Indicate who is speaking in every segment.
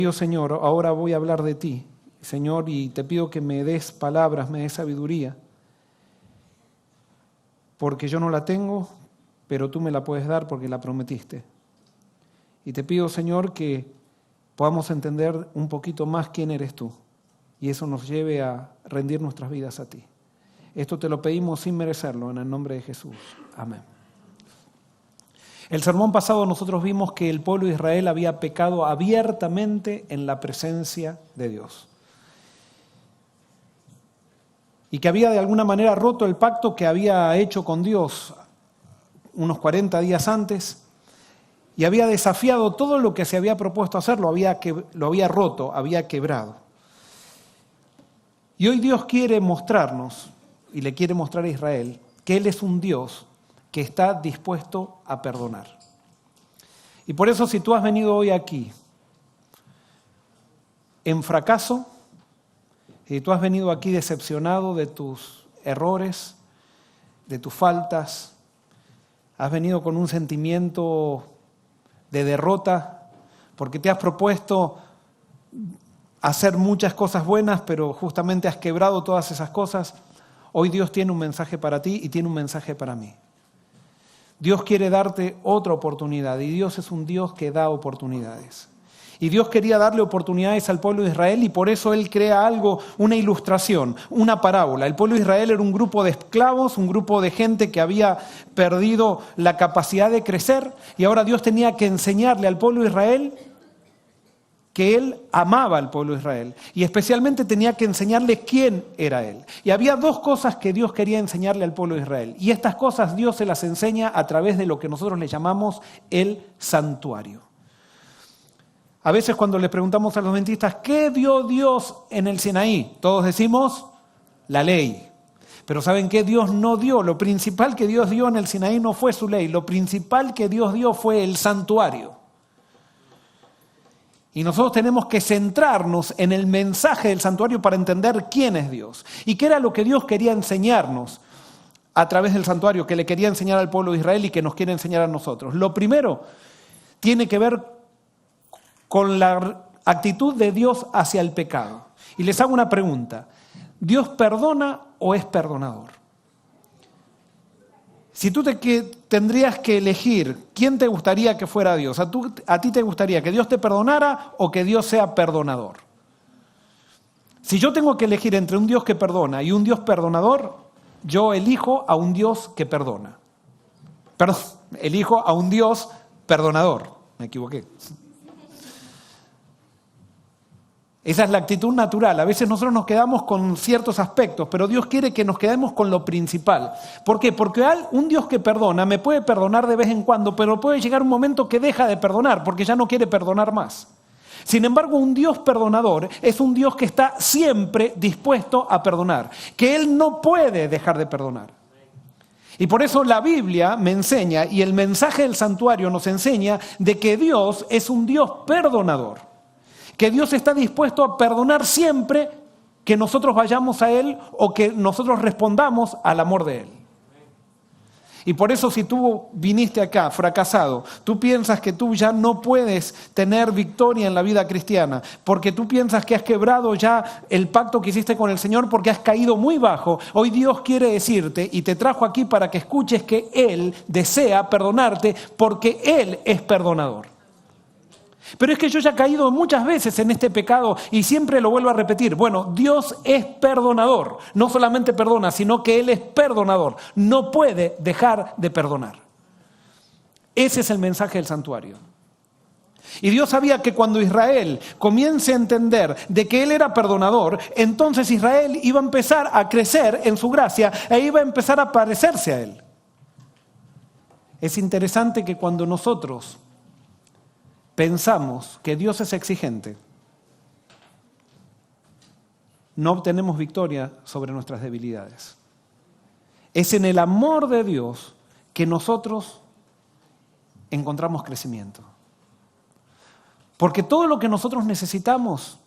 Speaker 1: Dios, Señor, ahora voy a hablar de ti, Señor, y te pido que me des palabras, me des sabiduría, porque yo no la tengo, pero tú me la puedes dar porque la prometiste. Y te pido, Señor, que podamos entender un poquito más quién eres tú, y eso nos lleve a rendir nuestras vidas a ti. Esto te lo pedimos sin merecerlo, en el nombre de Jesús. Amén. El sermón pasado nosotros vimos que el pueblo de Israel había pecado abiertamente en la presencia de Dios. Y que había de alguna manera roto el pacto que había hecho con Dios unos 40 días antes y había desafiado todo lo que se había propuesto hacer, lo había roto, había quebrado. Y hoy Dios quiere mostrarnos, y le quiere mostrar a Israel, que Él es un Dios que está dispuesto a perdonar. Y por eso si tú has venido hoy aquí en fracaso, si tú has venido aquí decepcionado de tus errores, de tus faltas, has venido con un sentimiento de derrota, porque te has propuesto hacer muchas cosas buenas, pero justamente has quebrado todas esas cosas, hoy Dios tiene un mensaje para ti y tiene un mensaje para mí. Dios quiere darte otra oportunidad y Dios es un Dios que da oportunidades. Y Dios quería darle oportunidades al pueblo de Israel y por eso Él crea algo, una ilustración, una parábola. El pueblo de Israel era un grupo de esclavos, un grupo de gente que había perdido la capacidad de crecer y ahora Dios tenía que enseñarle al pueblo de Israel que Él amaba al pueblo de Israel y especialmente tenía que enseñarle quién era Él. Y había dos cosas que Dios quería enseñarle al pueblo de Israel y estas cosas Dios se las enseña a través de lo que nosotros le llamamos el santuario. A veces cuando le preguntamos a los adventistas, ¿qué dio Dios en el Sinaí? Todos decimos, la ley. Pero ¿saben qué? Dios no dio. Lo principal que Dios dio en el Sinaí no fue su ley. Lo principal que Dios dio fue el santuario. Y nosotros tenemos que centrarnos en el mensaje del santuario para entender quién es Dios. Y qué era lo que Dios quería enseñarnos a través del santuario, que le quería enseñar al pueblo de Israel y que nos quiere enseñar a nosotros. Lo primero tiene que ver con la actitud de Dios hacia el pecado. Y les hago una pregunta. ¿Dios perdona o es perdonador? Si tú tendrías que elegir quién te gustaría que fuera Dios, ¿a ti te gustaría que Dios te perdonara o que Dios sea perdonador? Si yo tengo que elegir entre un Dios que perdona y un Dios perdonador, yo elijo a un Dios que perdona. Perdón, elijo a un Dios perdonador. Me equivoqué. Esa es la actitud natural. A veces nosotros nos quedamos con ciertos aspectos, pero Dios quiere que nos quedemos con lo principal. ¿Por qué? Porque un Dios que perdona me puede perdonar de vez en cuando, pero puede llegar un momento que deja de perdonar, porque ya no quiere perdonar más. Sin embargo, un Dios perdonador es un Dios que está siempre dispuesto a perdonar, que Él no puede dejar de perdonar. Y por eso la Biblia me enseña, y el mensaje del santuario nos enseña, de que Dios es un Dios perdonador. Que Dios está dispuesto a perdonar siempre que nosotros vayamos a Él o que nosotros respondamos al amor de Él. Y por eso si tú viniste acá fracasado, tú piensas que tú ya no puedes tener victoria en la vida cristiana, porque tú piensas que has quebrado ya el pacto que hiciste con el Señor porque has caído muy bajo, hoy Dios quiere decirte y te trajo aquí para que escuches que Él desea perdonarte porque Él es perdonador. Pero es que yo ya he caído muchas veces en este pecado y siempre lo vuelvo a repetir. Bueno, Dios es perdonador. No solamente perdona, sino que Él es perdonador. No puede dejar de perdonar. Ese es el mensaje del santuario. Y Dios sabía que cuando Israel comience a entender de que Él era perdonador, entonces Israel iba a empezar a crecer en su gracia e iba a empezar a parecerse a Él. Es interesante que cuando nosotros pensamos que Dios es exigente, no obtenemos victoria sobre nuestras debilidades. Es en el amor de Dios que nosotros encontramos crecimiento. Porque todo lo que nosotros necesitamos,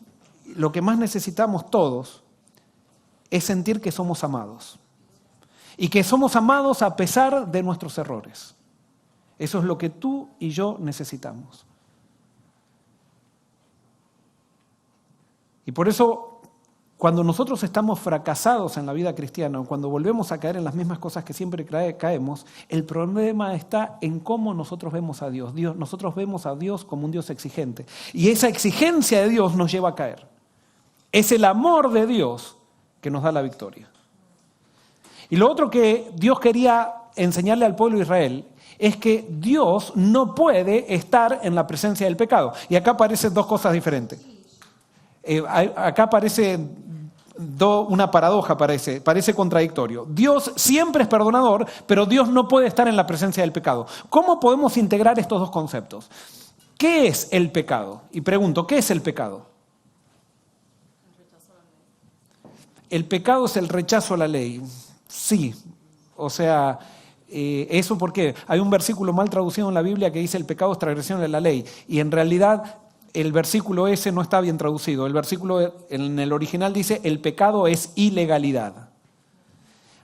Speaker 1: lo que más necesitamos todos, es sentir que somos amados. Y que somos amados a pesar de nuestros errores. Eso es lo que tú y yo necesitamos. Y por eso, cuando nosotros estamos fracasados en la vida cristiana, o cuando volvemos a caer en las mismas cosas que siempre caemos, el problema está en cómo nosotros vemos a Dios. Nosotros vemos a Dios como un Dios exigente. Y esa exigencia de Dios nos lleva a caer. Es el amor de Dios que nos da la victoria. Y lo otro que Dios quería enseñarle al pueblo de Israel es que Dios no puede estar en la presencia del pecado. Y acá aparecen dos cosas diferentes. Acá aparece una paradoja, parece contradictorio. Dios siempre es perdonador, pero Dios no puede estar en la presencia del pecado. ¿Cómo podemos integrar estos dos conceptos? ¿Qué es el pecado? Y pregunto, ¿qué es el pecado? El pecado es el rechazo a la ley. Sí, o sea, ¿eso por qué? Hay un versículo mal traducido en la Biblia que dice el pecado es transgresión de la ley. Y en realidad el versículo ese no está bien traducido. El versículo en el original dice el pecado es ilegalidad.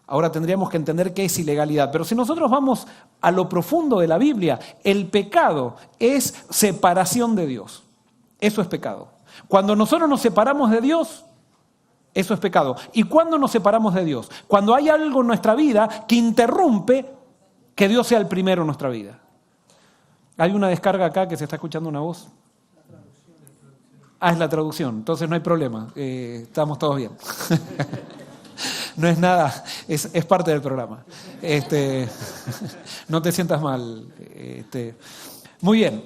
Speaker 1: Ahora tendríamos que entender qué es ilegalidad. Pero si nosotros vamos a lo profundo de la Biblia, el pecado es separación de Dios. Eso es pecado. Cuando nosotros nos separamos de Dios, eso es pecado. ¿Y cuándo nos separamos de Dios? Cuando hay algo en nuestra vida que interrumpe que Dios sea el primero en nuestra vida. Hay una descarga acá que se está escuchando una voz. Es la traducción. Entonces no hay problema. Estamos todos bien. No es nada, es parte del programa. No te sientas mal. Muy bien.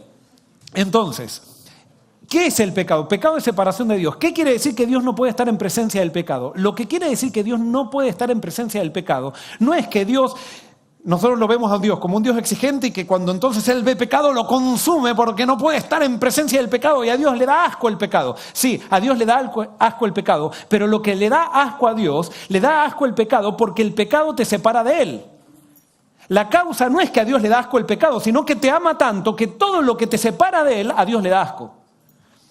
Speaker 1: Entonces, ¿qué es el pecado? Pecado es separación de Dios. ¿Qué quiere decir que Dios no puede estar en presencia del pecado? Lo que quiere decir que Dios no puede estar en presencia del pecado no es que nosotros lo vemos a Dios como un Dios exigente y que cuando entonces Él ve pecado lo consume porque no puede estar en presencia del pecado y a Dios le da asco el pecado. Sí, a Dios le da asco el pecado, pero lo que le da asco a Dios, le da asco el pecado porque el pecado te separa de Él. La causa no es que a Dios le da asco el pecado, sino que te ama tanto que todo lo que te separa de Él, a Dios le da asco.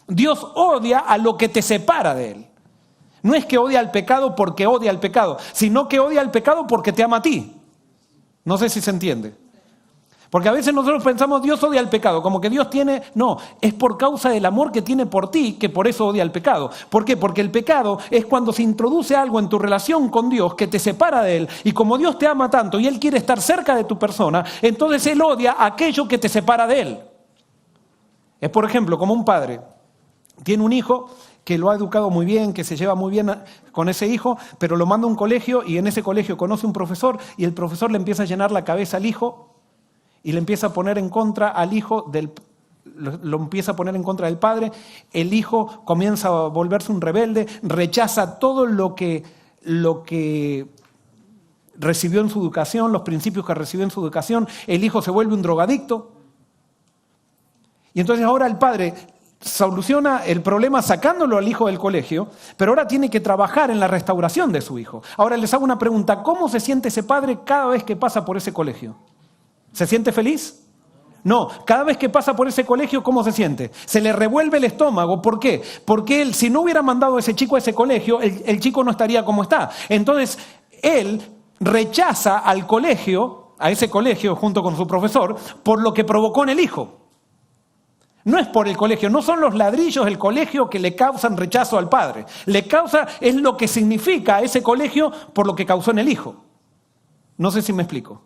Speaker 1: Dios odia a lo que te separa de Él. No es que odia al pecado porque odia al pecado, sino que odia al pecado porque te ama a ti. No sé si se entiende. Porque a veces nosotros pensamos Dios odia al pecado, como que Dios tiene... No, es por causa del amor que tiene por ti que por eso odia al pecado. ¿Por qué? Porque el pecado es cuando se introduce algo en tu relación con Dios que te separa de Él. Y como Dios te ama tanto y Él quiere estar cerca de tu persona, entonces Él odia aquello que te separa de Él. Es por ejemplo como un padre tiene un hijo que lo ha educado muy bien, que se lleva muy bien con ese hijo, pero lo manda a un colegio y en ese colegio conoce un profesor y el profesor le empieza a llenar la cabeza al hijo y le empieza a poner en contra al hijo lo empieza a poner en contra del padre. El hijo comienza a volverse un rebelde, rechaza todo lo que recibió en su educación, los principios que recibió en su educación. El hijo se vuelve un drogadicto. Y entonces ahora el padre soluciona el problema sacándolo al hijo del colegio, pero ahora tiene que trabajar en la restauración de su hijo. Ahora les hago una pregunta, ¿cómo se siente ese padre cada vez que pasa por ese colegio? ¿Se siente feliz? No, cada vez que pasa por ese colegio, ¿cómo se siente? Se le revuelve el estómago. ¿Por qué? Porque él, si no hubiera mandado a ese chico a ese colegio, el chico no estaría como está. Entonces, él rechaza al colegio, a ese colegio junto con su profesor, por lo que provocó en el hijo. No es por el colegio, no son los ladrillos del colegio que le causan rechazo al padre. Le causa, es lo que significa ese colegio por lo que causó en el hijo. No sé si me explico.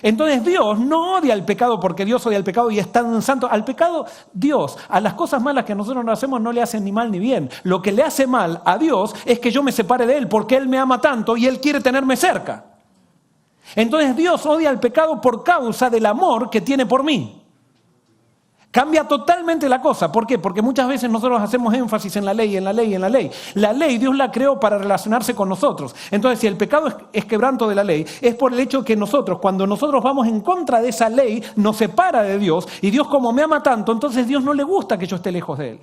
Speaker 1: Entonces Dios no odia el pecado porque Dios odia el pecado y es tan santo. Al pecado, Dios, a las cosas malas que nosotros no hacemos no le hacen ni mal ni bien. Lo que le hace mal a Dios es que yo me separe de Él porque Él me ama tanto y Él quiere tenerme cerca. Entonces Dios odia el pecado por causa del amor que tiene por mí. Cambia totalmente la cosa. ¿Por qué? Porque muchas veces nosotros hacemos énfasis en la ley, en la ley, en la ley. La ley Dios la creó para relacionarse con nosotros. Entonces, si el pecado es quebranto de la ley, es por el hecho que nosotros, cuando nosotros vamos en contra de esa ley, nos separa de Dios. Y Dios, como me ama tanto, entonces Dios no le gusta que yo esté lejos de Él.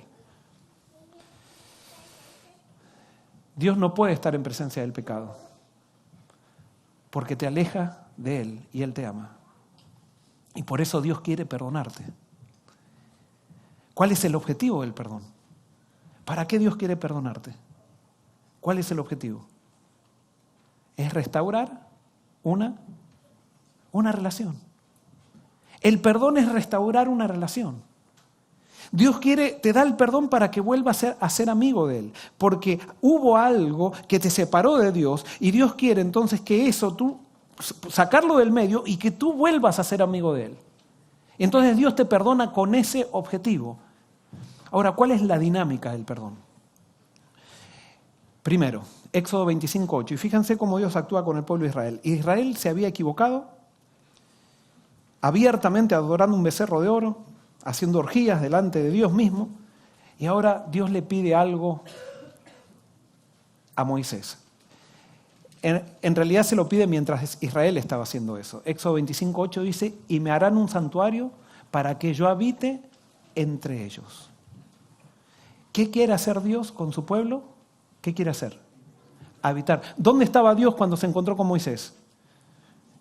Speaker 1: Dios no puede estar en presencia del pecado, porque te aleja de Él y Él te ama. Y por eso Dios quiere perdonarte. ¿Cuál es el objetivo del perdón? ¿Para qué Dios quiere perdonarte? ¿Cuál es el objetivo? Es restaurar una relación. El perdón es restaurar una relación. Dios te da el perdón para que vuelvas a ser amigo de Él, porque hubo algo que te separó de Dios y Dios quiere entonces que eso tú sacarlo del medio y que tú vuelvas a ser amigo de Él. Entonces Dios te perdona con ese objetivo. Ahora, ¿cuál es la dinámica del perdón? Primero, Éxodo 25:8, y fíjense cómo Dios actúa con el pueblo de Israel. Israel se había equivocado, abiertamente adorando un becerro de oro, haciendo orgías delante de Dios mismo, y ahora Dios le pide algo a Moisés. En realidad se lo pide mientras Israel estaba haciendo eso. Éxodo 25:8 dice, y me harán un santuario para que yo habite entre ellos. ¿Qué quiere hacer Dios con su pueblo? ¿Qué quiere hacer? Habitar. ¿Dónde estaba Dios cuando se encontró con Moisés?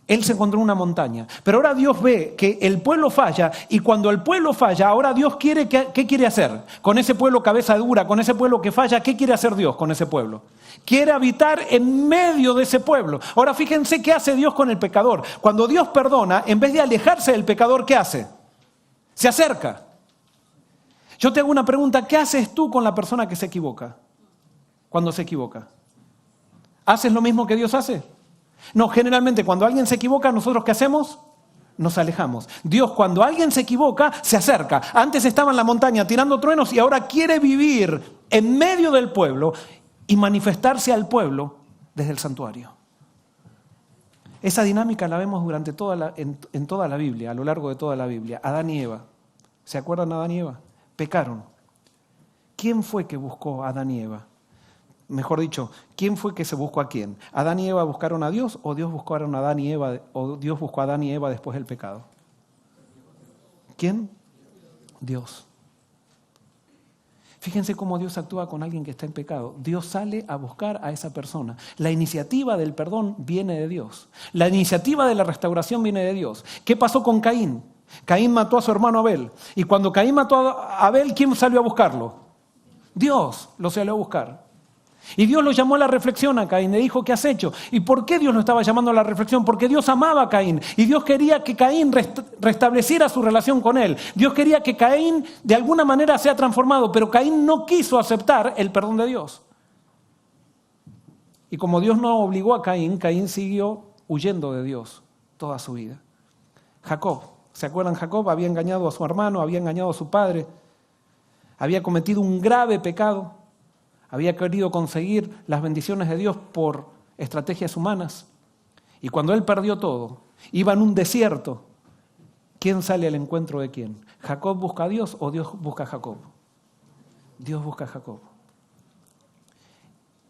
Speaker 1: Él se encontró en una montaña. Pero ahora Dios ve que el pueblo falla y cuando el pueblo falla, ahora Dios quiere, ¿qué quiere hacer? Con ese pueblo cabeza dura, con ese pueblo que falla, ¿qué quiere hacer Dios con ese pueblo? Quiere habitar en medio de ese pueblo. Ahora fíjense qué hace Dios con el pecador. Cuando Dios perdona, en vez de alejarse del pecador, ¿qué hace? Se acerca. Yo te hago una pregunta, ¿qué haces tú con la persona que se equivoca? Cuando se equivoca. ¿Haces lo mismo que Dios hace? No, generalmente cuando alguien se equivoca, ¿nosotros qué hacemos? Nos alejamos. Dios, cuando alguien se equivoca, se acerca. Antes estaba en la montaña tirando truenos y ahora quiere vivir en medio del pueblo y manifestarse al pueblo desde el santuario. Esa dinámica la vemos durante en toda la Biblia, a lo largo de toda la Biblia. Adán y Eva. ¿Se acuerdan de Adán y Eva? Pecaron. ¿Quién fue que buscó a Adán y Eva? Mejor dicho, ¿quién fue que se buscó a quién? ¿Adán y Eva buscaron a Dios o Dios buscaron a Adán y Eva o Dios buscó a Adán y Eva después del pecado? ¿Quién? Dios. Fíjense cómo Dios actúa con alguien que está en pecado. Dios sale a buscar a esa persona. La iniciativa del perdón viene de Dios. La iniciativa de la restauración viene de Dios. ¿Qué pasó con Caín? Caín mató a su hermano Abel. Y cuando Caín mató a Abel, ¿quién salió a buscarlo? Dios lo salió a buscar. Y Dios lo llamó a la reflexión a Caín, le dijo, ¿qué has hecho? ¿Y por qué Dios lo estaba llamando a la reflexión? Porque Dios amaba a Caín y Dios quería que Caín restableciera su relación con él. Dios quería que Caín de alguna manera sea transformado, pero Caín no quiso aceptar el perdón de Dios. Y como Dios no obligó a Caín, Caín siguió huyendo de Dios toda su vida. Jacob, ¿se acuerdan? Jacob había engañado a su hermano, había engañado a su padre, había cometido un grave pecado. Había querido conseguir las bendiciones de Dios por estrategias humanas. Y cuando él perdió todo, iba en un desierto. ¿Quién sale al encuentro de quién? ¿Jacob busca a Dios o Dios busca a Jacob? Dios busca a Jacob.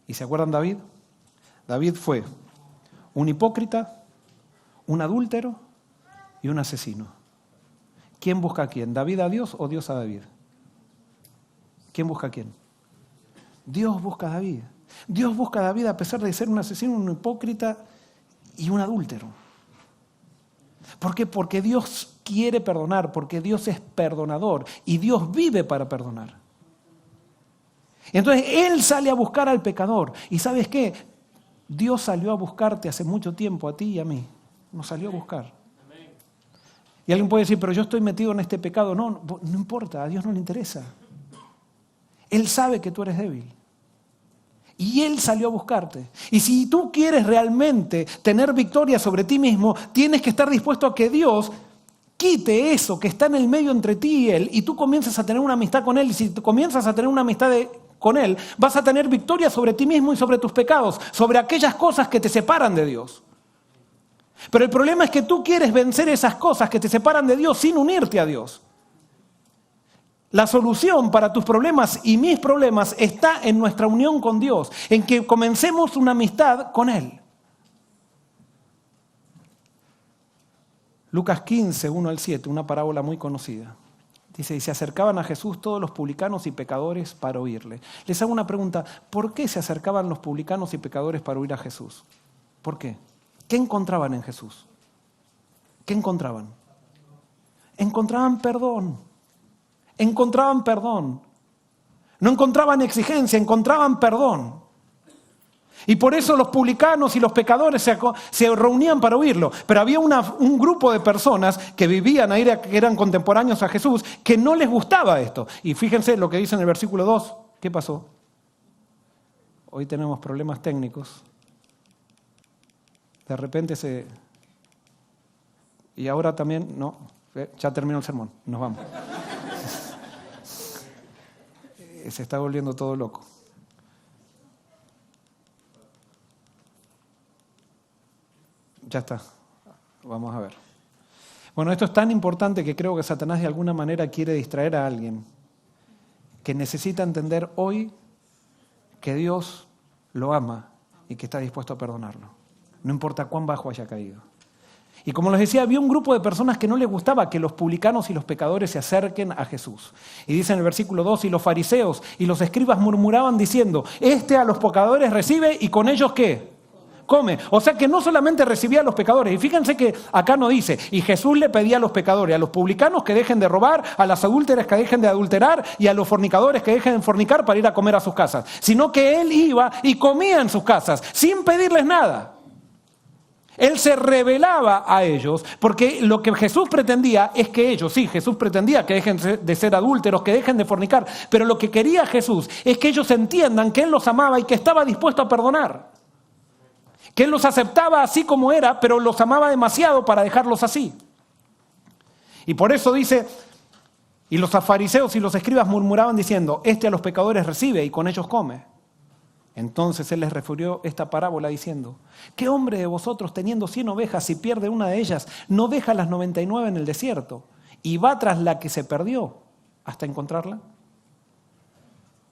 Speaker 1: ¿Y se acuerdan David? David fue un hipócrita, un adúltero y un asesino. ¿Quién busca a quién? ¿David a Dios o Dios a David? ¿Quién busca a quién? Dios busca a David. Dios busca a David a pesar de ser un asesino, un hipócrita y un adúltero. ¿Por qué? Porque Dios quiere perdonar, porque Dios es perdonador y Dios vive para perdonar. Entonces Él sale a buscar al pecador. ¿Y sabes qué? Dios salió a buscarte hace mucho tiempo, a ti y a mí. Nos salió a buscar. Y alguien puede decir, pero yo estoy metido en este pecado. No importa, a Dios no le interesa. Él sabe que tú eres débil. Y Él salió a buscarte. Y si tú quieres realmente tener victoria sobre ti mismo, tienes que estar dispuesto a que Dios quite eso que está en el medio entre ti y Él, y tú comienzas a tener una amistad con Él. Y si tú comienzas a tener una amistad con Él, vas a tener victoria sobre ti mismo y sobre tus pecados, sobre aquellas cosas que te separan de Dios. Pero el problema es que tú quieres vencer esas cosas que te separan de Dios sin unirte a Dios. La solución para tus problemas y mis problemas está en nuestra unión con Dios, en que comencemos una amistad con Él. Lucas 15, 1 al 7, una parábola muy conocida. Dice, y se acercaban a Jesús todos los publicanos y pecadores para oírle. Les hago una pregunta, ¿por qué se acercaban los publicanos y pecadores para oír a Jesús? ¿Por qué? ¿Qué encontraban en Jesús? ¿Qué encontraban? Encontraban perdón. Encontraban perdón. No encontraban exigencia, encontraban perdón. Y por eso los publicanos y los pecadores se reunían para oírlo. Pero había un grupo de personas que vivían ahí, que eran contemporáneos a Jesús, que no les gustaba esto. Y fíjense lo que dice en el versículo 2. ¿Qué pasó? Hoy tenemos problemas técnicos. De repente Y ahora también, no, ya terminó el sermón, nos vamos. Se está volviendo todo loco. Ya está, vamos a ver. Bueno, esto es tan importante que creo que Satanás de alguna manera quiere distraer a alguien que necesita entender hoy que Dios lo ama y que está dispuesto a perdonarlo. No importa cuán bajo haya caído. Y como les decía, había un grupo de personas que no les gustaba que los publicanos y los pecadores se acerquen a Jesús. Y dice en el versículo 2, y los fariseos y los escribas murmuraban diciendo, a los pecadores recibe y con ellos ¿qué? Come. O sea que no solamente recibía a los pecadores. Y fíjense que acá no dice, y Jesús le pedía a los pecadores, a los publicanos que dejen de robar, a las adúlteras que dejen de adulterar y a los fornicadores que dejen de fornicar para ir a comer a sus casas. Sino que Él iba y comía en sus casas sin pedirles nada. Él se revelaba a ellos porque lo que Jesús pretendía es que ellos, sí, Jesús pretendía que dejen de ser adúlteros, que dejen de fornicar, pero lo que quería Jesús es que ellos entiendan que Él los amaba y que estaba dispuesto a perdonar. Que Él los aceptaba así como era, pero los amaba demasiado para dejarlos así. Y por eso dice, y los fariseos y los escribas murmuraban diciendo, a los pecadores recibe y con ellos come. Entonces Él les refirió esta parábola diciendo, ¿qué hombre de vosotros teniendo 100 ovejas, si pierde una de ellas, no deja las 99 en el desierto y va tras la que se perdió hasta encontrarla?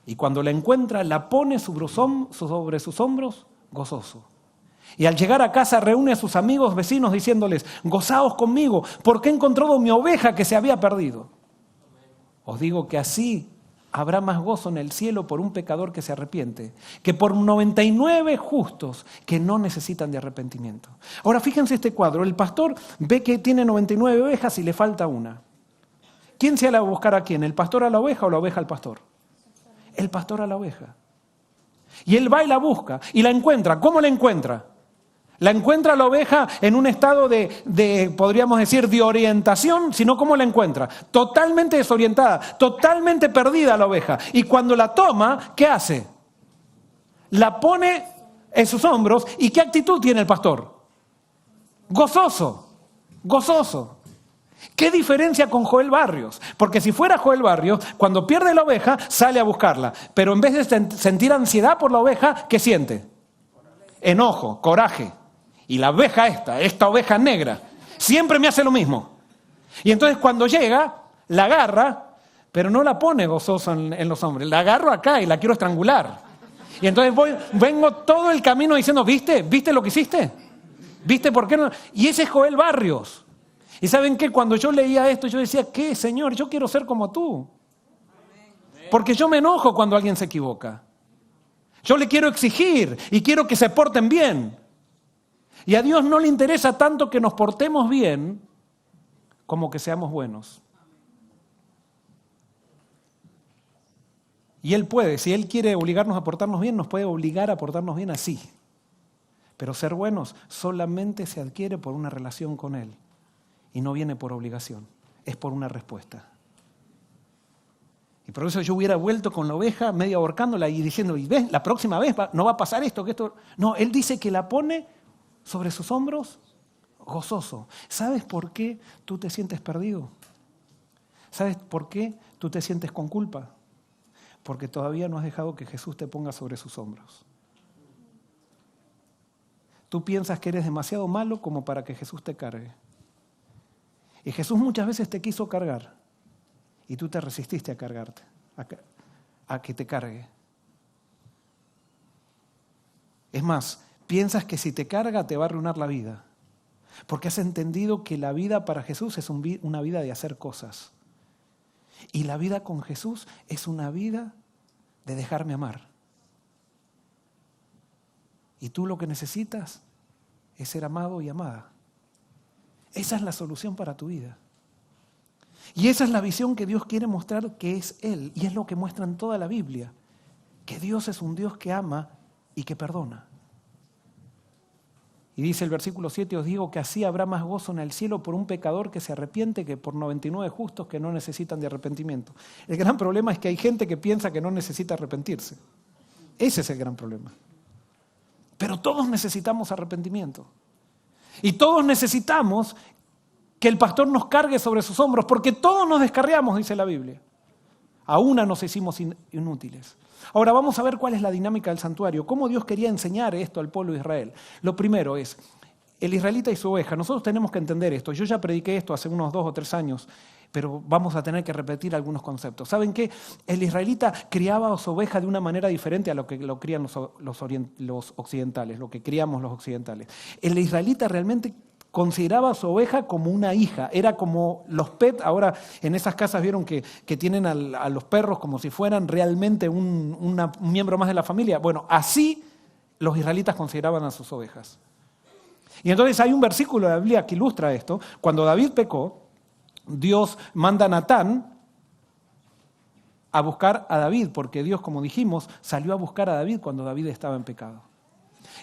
Speaker 1: Y cuando la encuentra, la pone sobre sus hombros gozoso. Y al llegar a casa reúne a sus amigos vecinos diciéndoles, gozaos conmigo, porque he encontrado mi oveja que se había perdido. Os digo que así habrá más gozo en el cielo por un pecador que se arrepiente, que por 99 justos que no necesitan de arrepentimiento. Ahora fíjense este cuadro, el pastor ve que tiene 99 ovejas y le falta una. ¿Quién se va a buscar a quién? ¿El pastor a la oveja o la oveja al pastor? El pastor a la oveja. Y él va y la busca y la encuentra. ¿Cómo la encuentra? La encuentra la oveja en un estado podríamos decir, de orientación, sino ¿cómo la encuentra? Totalmente desorientada, totalmente perdida la oveja. Y cuando la toma, ¿qué hace? La pone en sus hombros. ¿Y qué actitud tiene el pastor? Gozoso, gozoso. ¿Qué diferencia con Joel Barrios? Porque si fuera Joel Barrios, cuando pierde la oveja, sale a buscarla. Pero en vez de sentir ansiedad por la oveja, ¿qué siente? Enojo, coraje. Y la oveja esta oveja negra, siempre me hace lo mismo. Y entonces cuando llega, la agarra, pero no la pone gozosa en los hombres. La agarro acá y la quiero estrangular. Y entonces vengo todo el camino diciendo, ¿viste lo que hiciste? ¿Viste por qué no? Y ese es Joel Barrios. Y ¿saben qué? Cuando yo leía esto, yo decía, ¿qué, Señor? Yo quiero ser como tú. Porque yo me enojo cuando alguien se equivoca. Yo le quiero exigir y quiero que se porten bien. Y a Dios no le interesa tanto que nos portemos bien como que seamos buenos. Y Él puede, si Él quiere obligarnos a portarnos bien, nos puede obligar a portarnos bien así. Pero ser buenos solamente se adquiere por una relación con Él. Y no viene por obligación, es por una respuesta. Y por eso yo hubiera vuelto con la oveja medio ahorcándola y diciendo, y ves, la próxima vez no va a pasar esto, que esto... No, Él dice que la pone sobre sus hombros, gozoso. ¿Sabes por qué tú te sientes perdido? ¿Sabes por qué tú te sientes con culpa? Porque todavía no has dejado que Jesús te ponga sobre sus hombros. Tú piensas que eres demasiado malo como para que Jesús te cargue. Y Jesús muchas veces te quiso cargar y tú te resististe a cargarte, a que te cargue. Es más, piensas que si te carga te va a arruinar la vida, porque has entendido que la vida para Jesús es una vida de hacer cosas. Y la vida con Jesús es una vida de dejarme amar. Y tú lo que necesitas es ser amado y amada. Esa es la solución para tu vida. Y esa es la visión que Dios quiere mostrar que es Él. Y es lo que muestra en toda la Biblia. Que Dios es un Dios que ama y que perdona. Y dice el versículo 7, os digo que así habrá más gozo en el cielo por un pecador que se arrepiente que por 99 justos que no necesitan de arrepentimiento. El gran problema es que hay gente que piensa que no necesita arrepentirse. Ese es el gran problema. Pero todos necesitamos arrepentimiento. Y todos necesitamos que el pastor nos cargue sobre sus hombros, porque todos nos descarriamos, dice la Biblia. A una nos hicimos inútiles. Ahora vamos a ver cuál es la dinámica del santuario, cómo Dios quería enseñar esto al pueblo de Israel. Lo primero es, el israelita y su oveja. Nosotros tenemos que entender esto. Yo ya prediqué esto hace unos 2 o 3 años, pero vamos a tener que repetir algunos conceptos. ¿Saben qué? El israelita criaba a su oveja de una manera diferente a lo que lo crían los occidentales, lo que criamos los occidentales. El israelita realmente consideraba a su oveja como una hija, era como los pets. Ahora en esas casas vieron que tienen a los perros como si fueran realmente un miembro más de la familia. Bueno, así los israelitas consideraban a sus ovejas. Y entonces hay un versículo de la Biblia que ilustra esto. Cuando David pecó, Dios manda a Natán a buscar a David, porque Dios, como dijimos, salió a buscar a David cuando David estaba en pecado.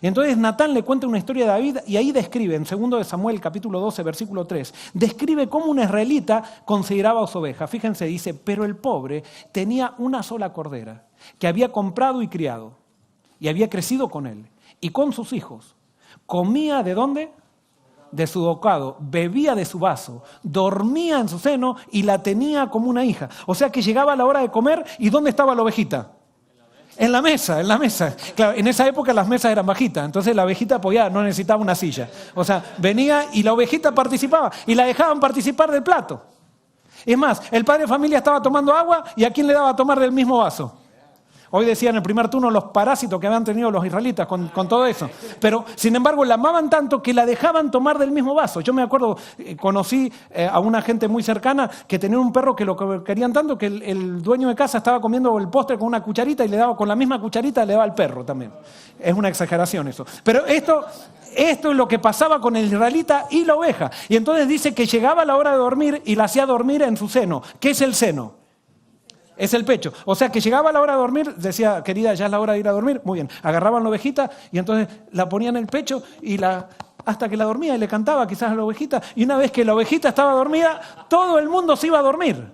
Speaker 1: Entonces Natán le cuenta una historia de David y ahí describe, en 2 de Samuel, capítulo 12, versículo 3, describe cómo un israelita consideraba a su oveja. Fíjense, dice, pero el pobre tenía una sola cordera que había comprado y criado y había crecido con él y con sus hijos. Comía ¿de dónde? De su bocado, bebía de su vaso, dormía en su seno y la tenía como una hija. O sea que llegaba la hora de comer y ¿dónde estaba la ovejita? En la mesa, en la mesa. Claro, en esa época las mesas eran bajitas, entonces la ovejita no necesitaba una silla. O sea, venía y la ovejita participaba y la dejaban participar del plato. Es más, el padre de familia estaba tomando agua y ¿a quién le daba a tomar del mismo vaso? Hoy decían en el primer turno los parásitos que habían tenido los israelitas con todo eso. Pero, sin embargo, la amaban tanto que la dejaban tomar del mismo vaso. Yo me acuerdo, conocí a una gente muy cercana que tenía un perro que lo querían tanto que el dueño de casa estaba comiendo el postre con una cucharita y le daba con la misma cucharita, le daba al perro también. Es una exageración eso. Pero esto es lo que pasaba con el israelita y la oveja. Y entonces dice que llegaba la hora de dormir y la hacía dormir en su seno. ¿Qué es el seno? Es el pecho. O sea que llegaba la hora de dormir, decía, querida, ya es la hora de ir a dormir. Muy bien, agarraban la ovejita y entonces la ponían en el pecho y hasta que la dormía y le cantaba quizás a la ovejita. Y una vez que la ovejita estaba dormida, todo el mundo se iba a dormir.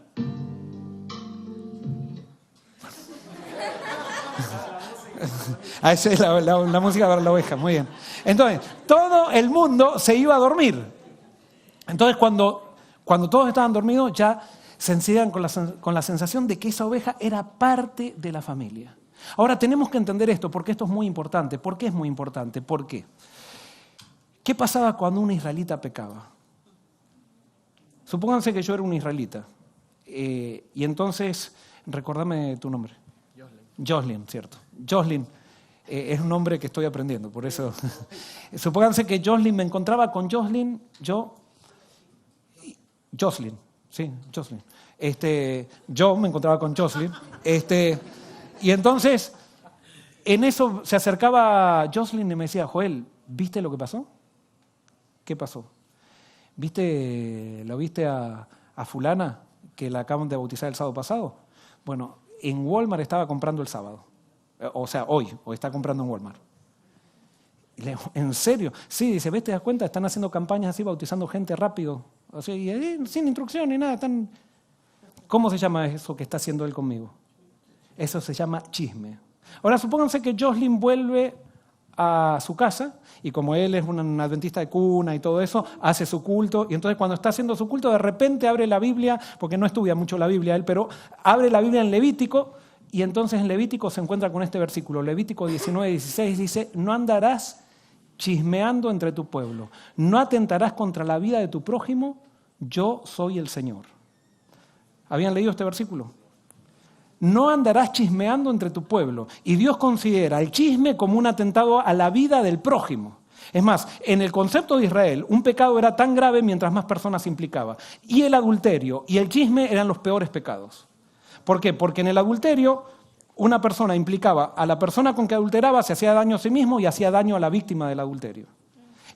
Speaker 1: Esa es la música para la oveja, muy bien. Entonces, todo el mundo se iba a dormir. Entonces, cuando todos estaban dormidos, ya se sentían con la sensación de que esa oveja era parte de la familia. Ahora tenemos que entender esto porque esto es muy importante. ¿Por qué es muy importante? ¿Por qué? ¿Qué pasaba cuando un israelita pecaba? Supónganse que yo era un israelita y entonces, recordame tu nombre. Joslin, cierto. Joslin es un nombre que estoy aprendiendo, por eso. Supónganse que Joslin me encontraba con Joslin, Joslin. Sí, Joslin. Yo me encontraba con Joslin. Y entonces, en eso se acercaba Joslin y me decía, Joel, ¿viste lo que pasó? ¿Qué pasó? ¿Lo viste a fulana que la acaban de bautizar el sábado pasado? Bueno, en Walmart estaba comprando el sábado. O sea, hoy, o está comprando en Walmart. Y le digo, ¿en serio? Sí, dice, ¿ves, te das cuenta? Están haciendo campañas así, bautizando gente rápido. O sea, sin instrucción ni nada. ¿Cómo se llama eso que está haciendo él conmigo? Eso se llama chisme. Ahora, supónganse que Joslin vuelve a su casa y como él es un adventista de cuna y todo eso, hace su culto. Y entonces cuando está haciendo su culto, de repente abre la Biblia, porque no estudia mucho la Biblia él, pero abre la Biblia en Levítico y entonces en Levítico se encuentra con este versículo. Levítico 19:16 dice, no andarás chismeando entre tu pueblo, no atentarás contra la vida de tu prójimo, yo soy el Señor. ¿Habían leído este versículo? No andarás chismeando entre tu pueblo. Y Dios considera el chisme como un atentado a la vida del prójimo. Es más, en el concepto de Israel, un pecado era tan grave mientras más personas implicaba. Y el adulterio y el chisme eran los peores pecados. ¿Por qué? Porque en el adulterio una persona implicaba a la persona con que adulteraba, se hacía daño a sí mismo y hacía daño a la víctima del adulterio.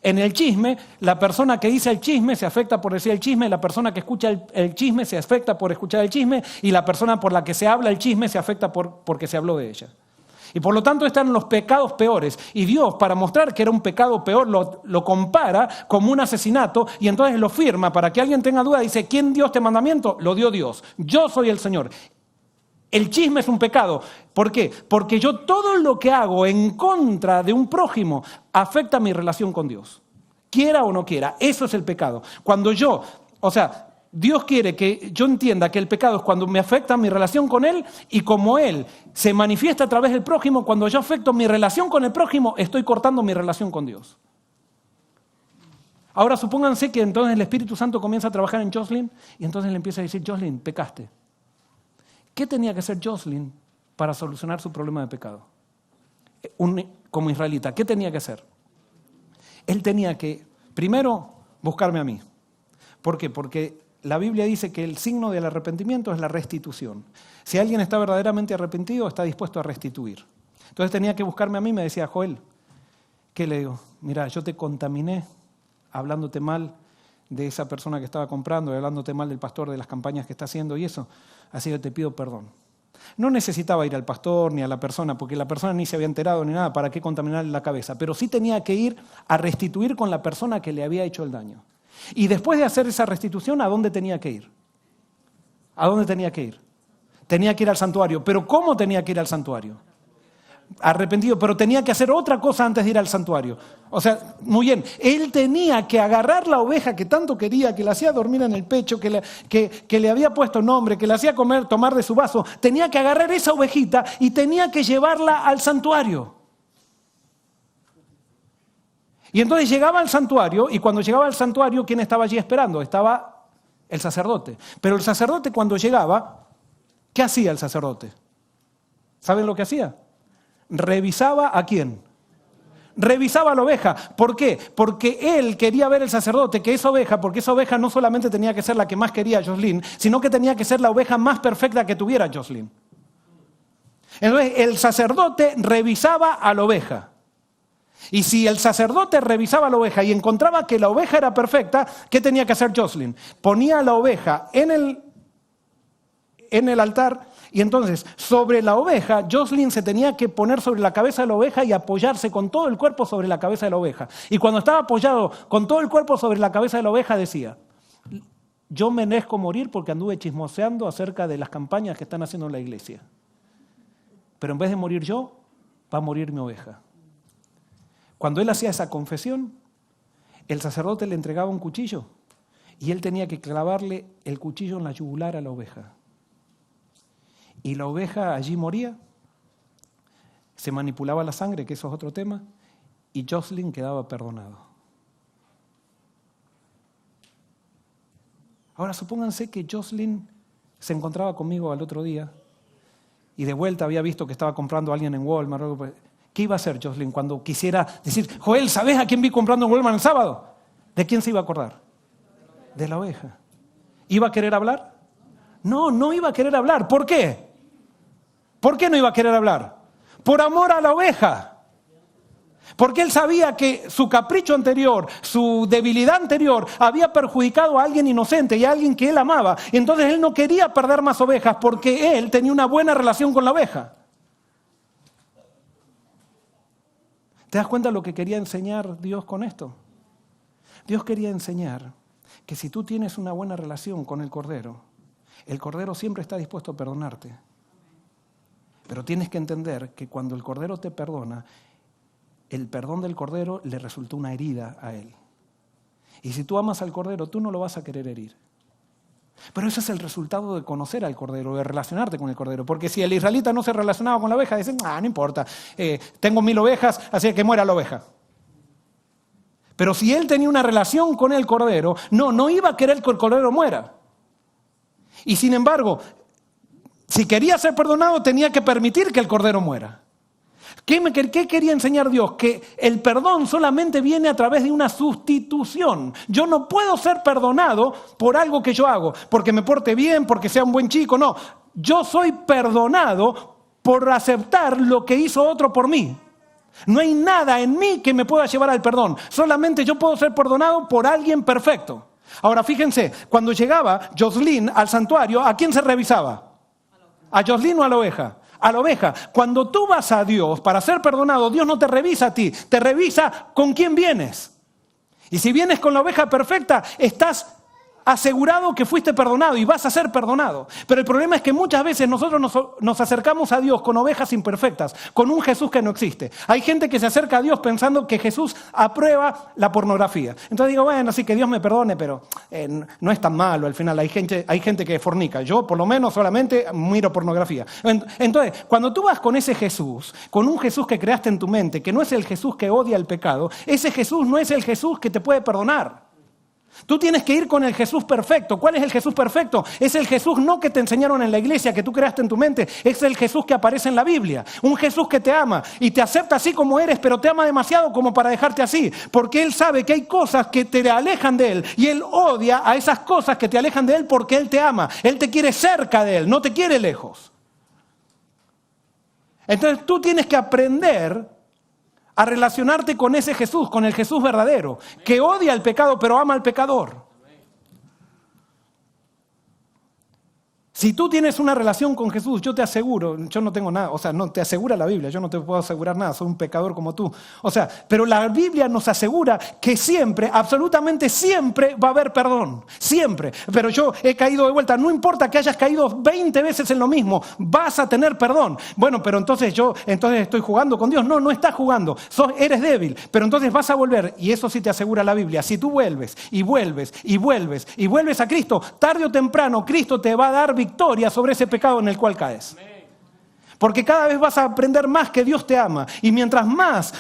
Speaker 1: En el chisme, la persona que dice el chisme se afecta por decir el chisme, la persona que escucha el chisme se afecta por escuchar el chisme y la persona por la que se habla el chisme se afecta porque se habló de ella. Y por lo tanto están los pecados peores. Y Dios, para mostrar que era un pecado peor, lo compara como un asesinato y entonces lo firma. Para que alguien tenga duda, dice, ¿quién dio este mandamiento? Lo dio Dios. Yo soy el Señor. El chisme es un pecado. ¿Por qué? Porque yo todo lo que hago en contra de un prójimo afecta mi relación con Dios. Quiera o no quiera. Eso es el pecado. Cuando yo, Dios quiere que yo entienda que el pecado es cuando me afecta mi relación con Él y como Él se manifiesta a través del prójimo, cuando yo afecto mi relación con el prójimo, estoy cortando mi relación con Dios. Ahora supónganse que entonces el Espíritu Santo comienza a trabajar en Jocelyn y entonces le empieza a decir, Jocelyn, pecaste. ¿Qué tenía que hacer Jocelyn para solucionar su problema de pecado? Como israelita, ¿qué tenía que hacer? Él tenía que, primero, buscarme a mí. ¿Por qué? Porque la Biblia dice que el signo del arrepentimiento es la restitución. Si alguien está verdaderamente arrepentido, está dispuesto a restituir. Entonces tenía que buscarme a mí, me decía, Joel, ¿qué le digo? Mira, yo te contaminé hablándote mal de esa persona que estaba comprando, y hablándote mal del pastor, de las campañas que está haciendo y eso. Así que te pido perdón. No necesitaba ir al pastor ni a la persona, porque la persona ni se había enterado ni nada, ¿para qué contaminarle la cabeza? Pero sí tenía que ir a restituir con la persona que le había hecho el daño. Y después de hacer esa restitución, ¿a dónde tenía que ir? ¿A dónde tenía que ir? Tenía que ir al santuario. ¿Pero cómo tenía que ir al santuario? Arrepentido, pero tenía que hacer otra cosa antes de ir al santuario. Muy bien, él tenía que agarrar la oveja que tanto quería, que le hacía dormir en el pecho, que le había puesto nombre, que le hacía tomar de su vaso. Tenía que agarrar esa ovejita y tenía que llevarla al santuario. Y entonces llegaba al santuario, y cuando llegaba al santuario, ¿quién estaba allí esperando? Estaba el sacerdote. Pero el sacerdote cuando llegaba, ¿qué hacía el sacerdote? ¿Saben lo que hacía? Revisaba ¿a quién? Revisaba la oveja. ¿Por qué? Porque él quería ver el sacerdote que esa oveja, porque esa oveja no solamente tenía que ser la que más quería Jocelyn, sino que tenía que ser la oveja más perfecta que tuviera Jocelyn. Entonces el sacerdote revisaba a la oveja. Y si el sacerdote revisaba la oveja y encontraba que la oveja era perfecta, ¿qué tenía que hacer Jocelyn? Ponía la oveja en el altar y entonces sobre la oveja, Jocelyn se tenía que poner sobre la cabeza de la oveja y apoyarse con todo el cuerpo sobre la cabeza de la oveja. Y cuando estaba apoyado con todo el cuerpo sobre la cabeza de la oveja decía, yo merezco morir porque anduve chismoseando acerca de las campañas que están haciendo en la iglesia. Pero en vez de morir yo, va a morir mi oveja. Cuando él hacía esa confesión, el sacerdote le entregaba un cuchillo y él tenía que clavarle el cuchillo en la yugular a la oveja. Y la oveja allí moría, se manipulaba la sangre, que eso es otro tema, y Jocelyn quedaba perdonado. Ahora supónganse que Jocelyn se encontraba conmigo al otro día y de vuelta había visto que estaba comprando a alguien en Walmart. ¿Qué iba a hacer Jocelyn cuando quisiera decir, Joel, ¿sabes a quién vi comprando en Walmart el sábado? ¿De quién se iba a acordar? De la oveja. ¿Iba a querer hablar? No, no iba a querer hablar. ¿Por qué? ¿Por qué no iba a querer hablar? Por amor a la oveja. Porque él sabía que su capricho anterior, su debilidad anterior, había perjudicado a alguien inocente y a alguien que él amaba. Y entonces él no quería perder más ovejas porque él tenía una buena relación con la oveja. ¿Te das cuenta de lo que quería enseñar Dios con esto? Dios quería enseñar que si tú tienes una buena relación con el Cordero siempre está dispuesto a perdonarte. Pero tienes que entender que cuando el Cordero te perdona, el perdón del Cordero le resultó una herida a él. Y si tú amas al Cordero, tú no lo vas a querer herir. Pero ese es el resultado de conocer al Cordero, de relacionarte con el Cordero. Porque si el israelita no se relacionaba con la oveja, dicen, no importa, tengo 1000 ovejas, así que muera la oveja. Pero si él tenía una relación con el Cordero, no iba a querer que el Cordero muera. Y sin embargo, si quería ser perdonado, tenía que permitir que el Cordero muera. ¿Qué quería enseñar Dios? Que el perdón solamente viene a través de una sustitución. Yo no puedo ser perdonado por algo que yo hago, porque me porte bien, porque sea un buen chico, no. Yo soy perdonado por aceptar lo que hizo otro por mí. No hay nada en mí que me pueda llevar al perdón. Solamente yo puedo ser perdonado por alguien perfecto. Ahora fíjense, cuando llegaba Jocelyn al santuario, ¿a quién se revisaba? ¿A Jocelyn o a la oveja? a la oveja. Cuando tú vas a Dios para ser perdonado, Dios no te revisa a ti, te revisa con quién vienes. Y si vienes con la oveja perfecta, estás asegurado que fuiste perdonado y vas a ser perdonado. Pero el problema es que muchas veces nosotros nos acercamos a Dios con ovejas imperfectas, con un Jesús que no existe. Hay gente que se acerca a Dios pensando que Jesús aprueba la pornografía. Entonces digo, bueno, sí, que Dios me perdone, pero no es tan malo al final. Hay gente que fornica. Yo por lo menos solamente miro pornografía. Entonces, cuando tú vas con ese Jesús, con un Jesús que creaste en tu mente, que no es el Jesús que odia el pecado, ese Jesús no es el Jesús que te puede perdonar. Tú tienes que ir con el Jesús perfecto. ¿Cuál es el Jesús perfecto? Es el Jesús no que te enseñaron en la iglesia, que tú creaste en tu mente. Es el Jesús que aparece en la Biblia. Un Jesús que te ama y te acepta así como eres, pero te ama demasiado como para dejarte así. Porque Él sabe que hay cosas que te alejan de Él y Él odia a esas cosas que te alejan de Él porque Él te ama. Él te quiere cerca de Él, no te quiere lejos. Entonces tú tienes que aprender a relacionarte con ese Jesús, con el Jesús verdadero, que odia el pecado pero ama al pecador. Si tú tienes una relación con Jesús, yo te aseguro, yo no tengo nada, o sea, no te asegura la Biblia, yo no te puedo asegurar nada, soy un pecador como tú. O sea, pero la Biblia nos asegura que siempre, absolutamente siempre va a haber perdón, siempre. Pero yo he caído de vuelta, no importa que hayas caído 20 veces en lo mismo, vas a tener perdón. Bueno, pero entonces estoy jugando con Dios. No, no estás jugando, eres débil, pero entonces vas a volver, y eso sí te asegura la Biblia. Si tú vuelves y vuelves y vuelves y vuelves a Cristo, tarde o temprano Cristo te va a dar victoria sobre ese pecado en el cual caes. Porque cada vez vas a aprender más que Dios te ama. Y mientras más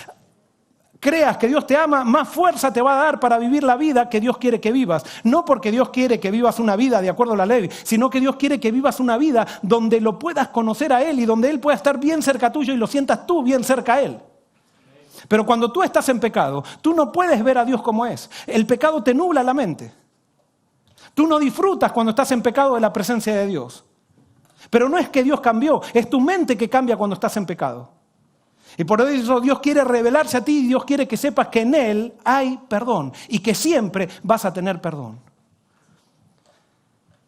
Speaker 1: creas que Dios te ama, más fuerza te va a dar para vivir la vida que Dios quiere que vivas. No porque Dios quiere que vivas una vida de acuerdo a la ley, sino que Dios quiere que vivas una vida donde lo puedas conocer a Él y donde Él pueda estar bien cerca tuyo y lo sientas tú bien cerca a Él. Pero cuando tú estás en pecado, tú no puedes ver a Dios como es. El pecado te nubla la mente. Tú no disfrutas cuando estás en pecado de la presencia de Dios. Pero no es que Dios cambió, es tu mente que cambia cuando estás en pecado. Y por eso Dios quiere revelarse a ti y Dios quiere que sepas que en Él hay perdón y que siempre vas a tener perdón.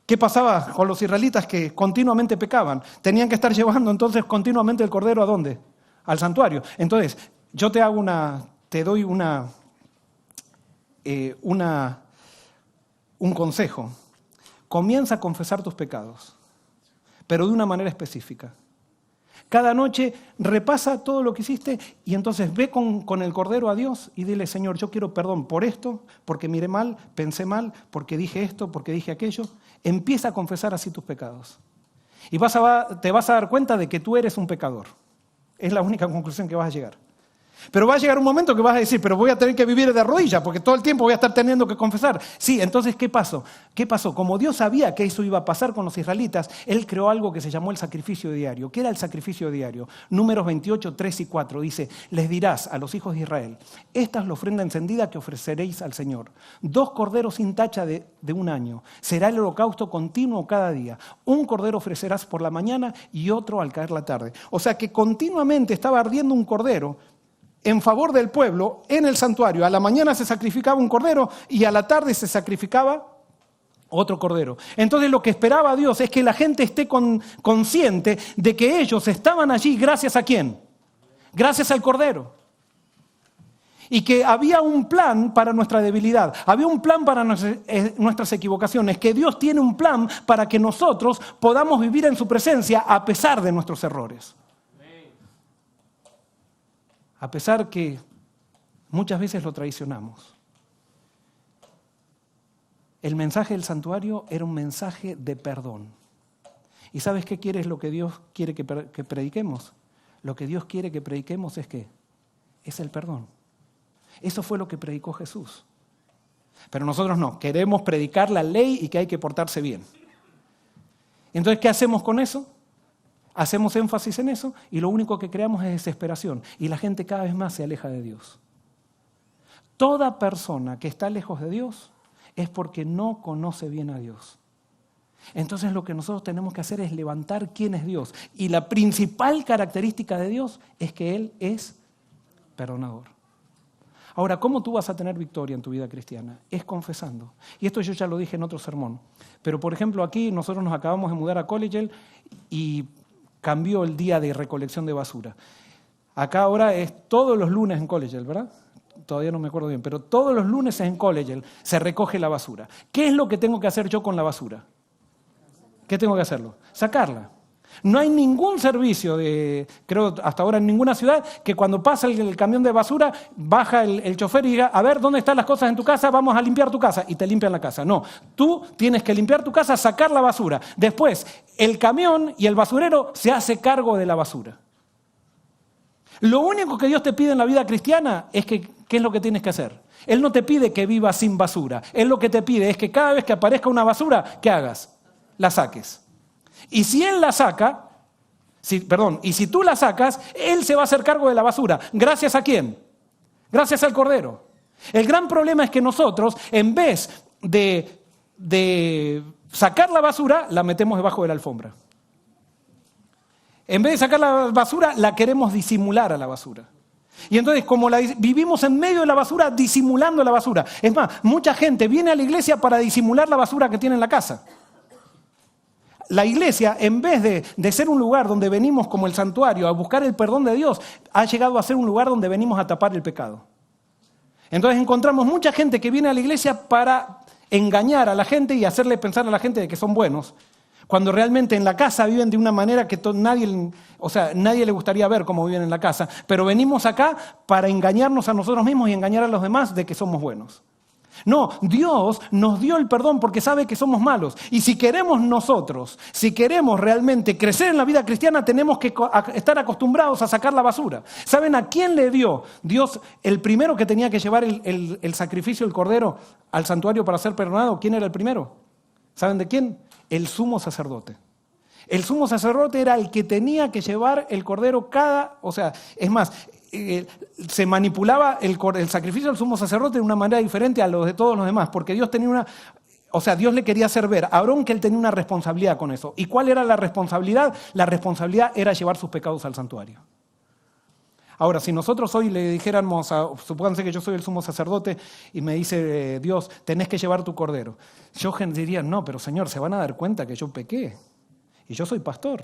Speaker 1: ¿Qué pasaba con los israelitas que continuamente pecaban? Tenían que estar llevando entonces continuamente el cordero ¿a dónde? Al santuario. Entonces, yo te doy un consejo. Comienza a confesar tus pecados, pero de una manera específica. Cada noche repasa todo lo que hiciste y entonces ve con el cordero a Dios y dile, Señor, yo quiero perdón por esto, porque miré mal, pensé mal, porque dije esto, porque dije aquello. Empieza a confesar así tus pecados. Y te vas a dar cuenta de que tú eres un pecador. Es la única conclusión que vas a llegar. Pero va a llegar un momento que vas a decir, pero voy a tener que vivir de rodillas porque todo el tiempo voy a estar teniendo que confesar. Sí, entonces, ¿qué pasó? Como Dios sabía que eso iba a pasar con los israelitas, Él creó algo que se llamó el sacrificio diario. ¿Qué era el sacrificio diario? Números 28, 3 y 4 dice, les dirás a los hijos de Israel, esta es la ofrenda encendida que ofreceréis al Señor. 2 corderos sin tacha de un año. Será el holocausto continuo cada día. Un cordero ofrecerás por la mañana y otro al caer la tarde. O sea que continuamente estaba ardiendo un cordero en favor del pueblo en el santuario. A la mañana se sacrificaba un cordero y a la tarde se sacrificaba otro cordero. Entonces lo que esperaba Dios es que la gente esté consciente de que ellos estaban allí gracias a ¿quién? Gracias al cordero. Y que había un plan para nuestra debilidad, había un plan para nuestras equivocaciones, que Dios tiene un plan para que nosotros podamos vivir en su presencia a pesar de nuestros errores. A pesar que muchas veces lo traicionamos. El mensaje del santuario era un mensaje de perdón. ¿Y sabes qué es lo que Dios quiere que prediquemos? Lo que Dios quiere que prediquemos es ¿qué? Es el perdón. Eso fue lo que predicó Jesús. Pero nosotros no, queremos predicar la ley y que hay que portarse bien. Entonces, ¿qué hacemos con eso? Hacemos énfasis en eso y lo único que creamos es desesperación. Y la gente cada vez más se aleja de Dios. Toda persona que está lejos de Dios es porque no conoce bien a Dios. Entonces lo que nosotros tenemos que hacer es levantar quién es Dios. Y la principal característica de Dios es que Él es perdonador. Ahora, ¿cómo tú vas a tener victoria en tu vida cristiana? Es confesando. Y esto yo ya lo dije en otro sermón. Pero por ejemplo aquí nosotros nos acabamos de mudar a Collegiale y cambió el día de recolección de basura. Acá ahora es todos los lunes en Collegiale, ¿verdad? Todavía no me acuerdo bien, pero todos los lunes en Collegiale se recoge la basura. ¿Qué es lo que tengo que hacer yo con la basura? ¿Qué tengo que hacerlo? Sacarla. No hay ningún servicio, creo hasta ahora en ninguna ciudad, que cuando pasa el camión de basura, baja el chofer y diga, a ver, ¿dónde están las cosas en tu casa? Vamos a limpiar tu casa. Y te limpian la casa. No, tú tienes que limpiar tu casa, sacar la basura. Después, el camión y el basurero se hace cargo de la basura. Lo único que Dios te pide en la vida cristiana es que, ¿qué es lo que tienes que hacer? Él no te pide que vivas sin basura. Él lo que te pide es que cada vez que aparezca una basura, ¿qué hagas? La saques. Y si Él la saca, y si tú la sacas, Él se va a hacer cargo de la basura. ¿Gracias a quién? Gracias al Cordero. El gran problema es que nosotros, en vez de sacar la basura, la metemos debajo de la alfombra. En vez de sacar la basura, la queremos disimular a la basura. Y entonces, como vivimos en medio de la basura, disimulando la basura. Es más, mucha gente viene a la iglesia para disimular la basura que tiene en la casa. La iglesia, en vez de ser un lugar donde venimos como el santuario a buscar el perdón de Dios, ha llegado a ser un lugar donde venimos a tapar el pecado. Entonces encontramos mucha gente que viene a la iglesia para engañar a la gente y hacerle pensar a la gente de que son buenos, cuando realmente en la casa viven de una manera que nadie le gustaría ver cómo viven en la casa, pero venimos acá para engañarnos a nosotros mismos y engañar a los demás de que somos buenos. No, Dios nos dio el perdón porque sabe que somos malos. Y si queremos realmente crecer en la vida cristiana, tenemos que estar acostumbrados a sacar la basura. ¿Saben a quién le dio Dios el primero que tenía que llevar el sacrificio, el cordero, al santuario para ser perdonado? ¿Quién era el primero? ¿Saben de quién? El sumo sacerdote. El sumo sacerdote era el que tenía que llevar el cordero se manipulaba el sacrificio del sumo sacerdote de una manera diferente a los de todos los demás, porque Dios Dios le quería hacer ver a Aarón que él tenía una responsabilidad con eso. ¿Y cuál era la responsabilidad? La responsabilidad era llevar sus pecados al santuario. Ahora, si nosotros hoy le dijéramos, supónganse que yo soy el sumo sacerdote y me dice Dios, tenés que llevar tu cordero. Yo diría, no, pero Señor, se van a dar cuenta que yo pequé. Y yo soy pastor,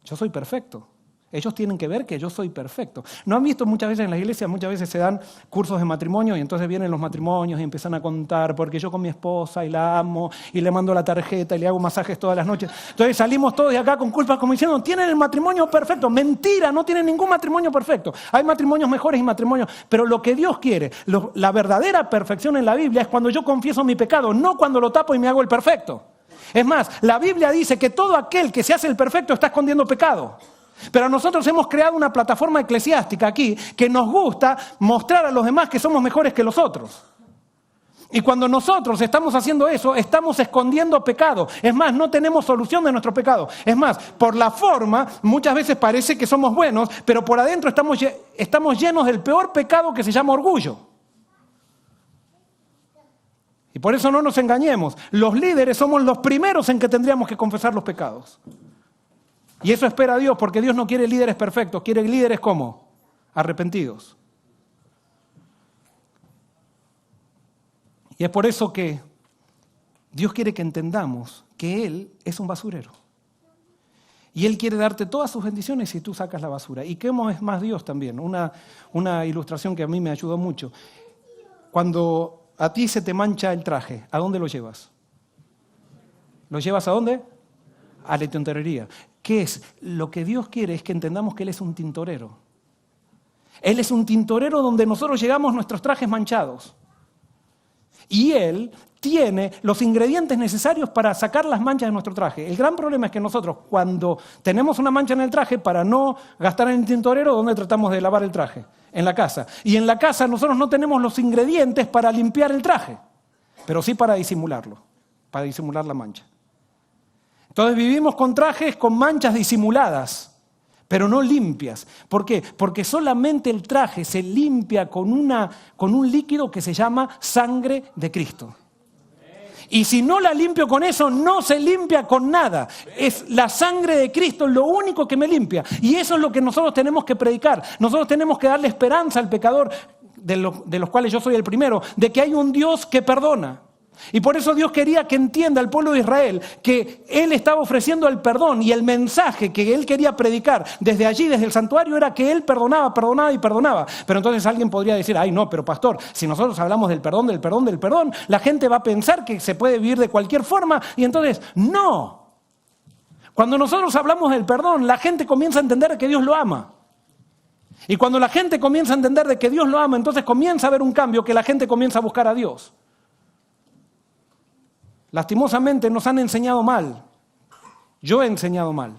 Speaker 1: yo soy perfecto. Ellos tienen que ver que yo soy perfecto. ¿No han visto muchas veces en las iglesias, muchas veces se dan cursos de matrimonio y entonces vienen los matrimonios y empiezan a contar porque yo con mi esposa y la amo y le mando la tarjeta y le hago masajes todas las noches? Entonces salimos todos de acá con culpas como diciendo, tienen el matrimonio perfecto. Mentira, no tienen ningún matrimonio perfecto. Hay matrimonios mejores y matrimonios, pero lo que Dios quiere, la verdadera perfección en la Biblia es cuando yo confieso mi pecado, no cuando lo tapo y me hago el perfecto. Es más, la Biblia dice que todo aquel que se hace el perfecto está escondiendo pecado. Pero nosotros hemos creado una plataforma eclesiástica aquí que nos gusta mostrar a los demás que somos mejores que los otros. Y cuando nosotros estamos haciendo eso, estamos escondiendo pecado. Es más, no tenemos solución de nuestro pecado. Es más, por la forma, muchas veces parece que somos buenos, pero por adentro estamos llenos del peor pecado que se llama orgullo. Y por eso no nos engañemos. Los líderes somos los primeros en que tendríamos que confesar los pecados. Y eso espera Dios, porque Dios no quiere líderes perfectos, quiere líderes ¿cómo? Arrepentidos. Y es por eso que Dios quiere que entendamos que Él es un basurero. Y Él quiere darte todas sus bendiciones si tú sacas la basura. ¿Y qué es más Dios también? Una ilustración que a mí me ayudó mucho. Cuando a ti se te mancha el traje, ¿a dónde lo llevas? ¿Lo llevas a dónde? A la tintorería. ¿Qué es? Lo que Dios quiere es que entendamos que Él es un tintorero. Él es un tintorero donde nosotros llegamos nuestros trajes manchados. Y Él tiene los ingredientes necesarios para sacar las manchas de nuestro traje. El gran problema es que nosotros, cuando tenemos una mancha en el traje, para no gastar en el tintorero, ¿dónde tratamos de lavar el traje? En la casa. Y en la casa nosotros no tenemos los ingredientes para limpiar el traje, pero sí para disimularlo, para disimular la mancha. Entonces vivimos con trajes con manchas disimuladas, pero no limpias. ¿Por qué? Porque solamente el traje se limpia con un líquido que se llama sangre de Cristo. Y si no la limpio con eso, no se limpia con nada. Es la sangre de Cristo lo único que me limpia. Y eso es lo que nosotros tenemos que predicar. Nosotros tenemos que darle esperanza al pecador, de los cuales yo soy el primero, de que hay un Dios que perdona. Y por eso Dios quería que entienda el pueblo de Israel que Él estaba ofreciendo el perdón, y el mensaje que Él quería predicar desde allí, desde el santuario, era que Él perdonaba, perdonaba y perdonaba. Pero entonces alguien podría decir, ay no, pero pastor, si nosotros hablamos del perdón, del perdón, del perdón, la gente va a pensar que se puede vivir de cualquier forma, y entonces, no. Cuando nosotros hablamos del perdón, la gente comienza a entender que Dios lo ama. Y cuando la gente comienza a entender de que Dios lo ama, entonces comienza a haber un cambio, que la gente comienza a buscar a Dios. Lastimosamente nos han enseñado mal. Yo he enseñado mal.